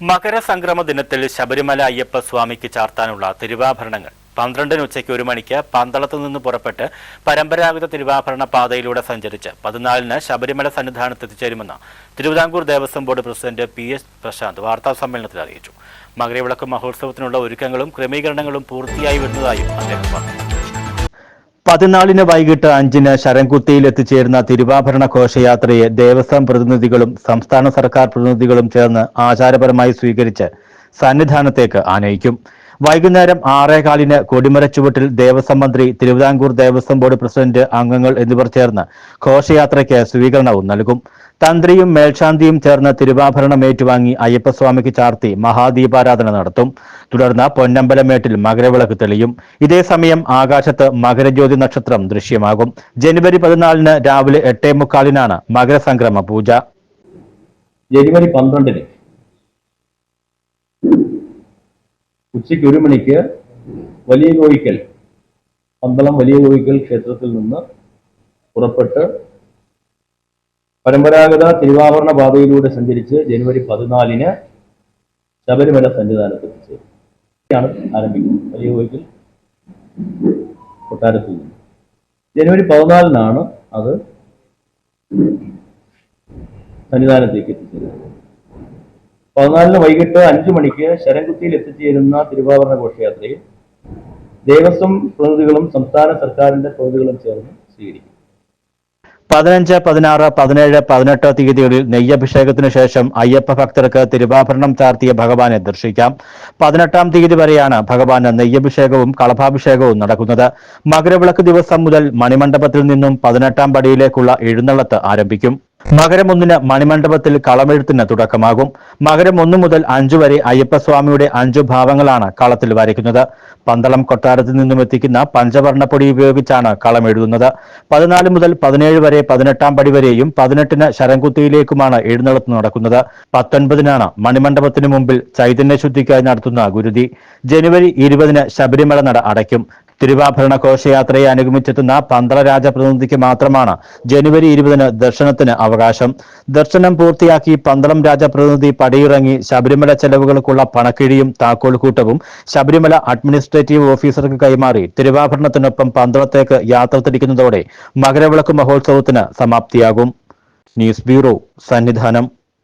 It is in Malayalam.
മകരസംക്രമ ദിനത്തിൽ ശബരിമല അയ്യപ്പ സ്വാമിക്ക് ചാർത്താനുള്ള തിരുവാഭരണങ്ങൾ 12 ഉച്ചയ്ക്ക് 1 മണിക്ക് പന്തളത്തു നിന്ന് പുറപ്പെട്ട് പരമ്പരാഗത തിരുവാഭരണ പാതയിലൂടെ സഞ്ചരിച്ച് 14 ശബരിമല സന്നിധാനത്ത് എത്തിച്ചേരുമെന്ന് Travancore Devaswom board president PS Prasanth വാർത്താസമ്മേളനത്തിൽ അറിയിച്ചു. മകരവിളക്ക് മഹോത്സവത്തിനുള്ള ഒരുക്കങ്ങളും ക്രമീകരണങ്ങളും പൂർത്തിയായി വരുന്നതായും അദ്ദേഹം പറഞ്ഞു. 14 വൈകിട്ട് 5 ശരംകുത്തിയിൽ എത്തിച്ചേരുന്ന തിരുവാഭരണ ഘോഷയാത്രയെ ദേവസ്വം പ്രതിനിധികളും സംസ്ഥാന സർക്കാർ പ്രതിനിധികളും ചേർന്ന് ആചാരപരമായി സ്വീകരിച്ച് സന്നിധാനത്തേക്ക് ആനയിക്കും. വൈകുന്നേരം 6:15 കൊടിമരച്ചുവട്ടിൽ ദേവസ്വം മന്ത്രി, തിരുവിതാംകൂർ ദേവസ്വം ബോർഡ് പ്രസിഡന്റ് അംഗങ്ങൾ എന്നിവർ ചേർന്ന് ഘോഷയാത്രയ്ക്ക് സ്വീകരണവും നൽകും. തന്ത്രിയും മേൽശാന്തിയും ചേർന്ന് തിരുവാഭരണം ഏറ്റുവാങ്ങി അയ്യപ്പസ്വാമിക്ക് ചാർത്തി മഹാദീപാരാധന നടത്തും. തുടർന്ന് പൊന്നമ്പലമേട്ടിൽ മകരവിളക്ക് തെളിയും. ഇതേസമയം ആകാശത്ത് മകരജ്യോതി നക്ഷത്രം ദൃശ്യമാകും. ജനുവരി 14 രാവിലെ 8:45 മകരസംക്രമ പൂജ. ജനുവരി 12 ഉച്ചയ്ക്ക് 1 മണിക്ക് വലിയ കോയിക്കൽ പന്തളം വലിയ കോയിക്കൽ ക്ഷേത്രത്തിൽ നിന്ന് പുറപ്പെട്ട് പരമ്പരാഗത തിരുവാഭരണ പാതയിലൂടെ സഞ്ചരിച്ച് ജനുവരി 14 ശബരിമല സന്നിധാനത്ത് എത്തിച്ചേരും ആരംഭിക്കുന്നത്. വലിയ കോയിക്കൽ കൊട്ടാരത്തിൽ നിന്ന് ജനുവരി 14 അത് സന്നിധാനത്തേക്ക് എത്തിച്ചേരുന്നത്. 14 വൈകിട്ട് 5 മണിക്ക് ശരംകുത്തിയിൽ എത്തിച്ചേരുന്ന തിരുവാഭരണ ഘോഷയാത്രയിൽ ദേവസ്വം പ്രതിനിധികളും സംസ്ഥാന സർക്കാരിന്റെ പ്രതിനിധികളും ചേർന്ന് സ്വീകരിക്കും. 15, 16, 17, 18 തീയതികളിൽ നെയ്യഭിഷേകത്തിനു ശേഷം അയ്യപ്പ ഭക്തർക്ക് തിരുവാഭരണം ചാർത്തിയ ഭഗവാനെ ദർശിക്കാം. 18-ാം തീയതി വരെയാണ് ഭഗവാന് നെയ്യഭിഷേകവും കളഭാഭിഷേകവും നടക്കുന്നത്. മകരവിളക്ക് ദിവസം മുതൽ മണിമണ്ഡപത്തിൽ നിന്നും 18-ാം പടിയിലേക്കുള്ള എഴുന്നള്ളത്ത് ആരംഭിക്കും. മകരം 1 മണിമണ്ഡപത്തിൽ കളമെഴുത്തിന് തുടക്കമാകും. മകരം 1 മുതൽ 5 വരെ അയ്യപ്പസ്വാമിയുടെ 5 ഭാവങ്ങളാണ് കളത്തിൽ വരയ്ക്കുന്നത്. പന്തളം കൊട്ടാരത്തിൽ നിന്നും എത്തിക്കുന്ന പഞ്ചവർണ്ണപ്പൊടി ഉപയോഗിച്ചാണ് കളമെഴുതുന്നത്. 14 മുതൽ 17 വരെ 18-ാം പടി വരെയും 18-ന് ശരംകുത്തിയിലേക്കുമാണ് എഴുന്നള്ളത്ത് നടക്കുന്നത്. 19-നാണ് മണിമണ്ഡപത്തിനു മുമ്പിൽ ചൈതന്യശുദ്ധിക്കായി നടത്തുന്ന ഗുരുതി. ജനുവരി 20-ന് ശബരിമല നട അടയ്ക്കും. തിരുവാഭരണ ഘോഷയാത്രയെ അനുഗമിച്ചെത്തുന്ന പന്തള രാജപ്രതിനിധിക്ക് മാത്രമാണ് ജനുവരി 20-ന് ദർശനത്തിന് അവകാശം. ദർശനം പൂർത്തിയാക്കി പന്തളം രാജപ്രതിനിധി പടിയിറങ്ങി ശബരിമല ചെലവുകൾക്കുള്ള പണക്കിഴിയും താക്കോൽക്കൂട്ടവും ശബരിമല അഡ്മിനിസ്ട്രേറ്റീവ് ഓഫീസർക്ക് കൈമാറി തിരുവാഭരണത്തിനൊപ്പം പന്തളത്തേക്ക് യാത്ര തിരിക്കുന്നതോടെ മകരവിളക്ക് മഹോത്സവത്തിന് സമാപ്തിയാകും. News bureau, Sannidhanam.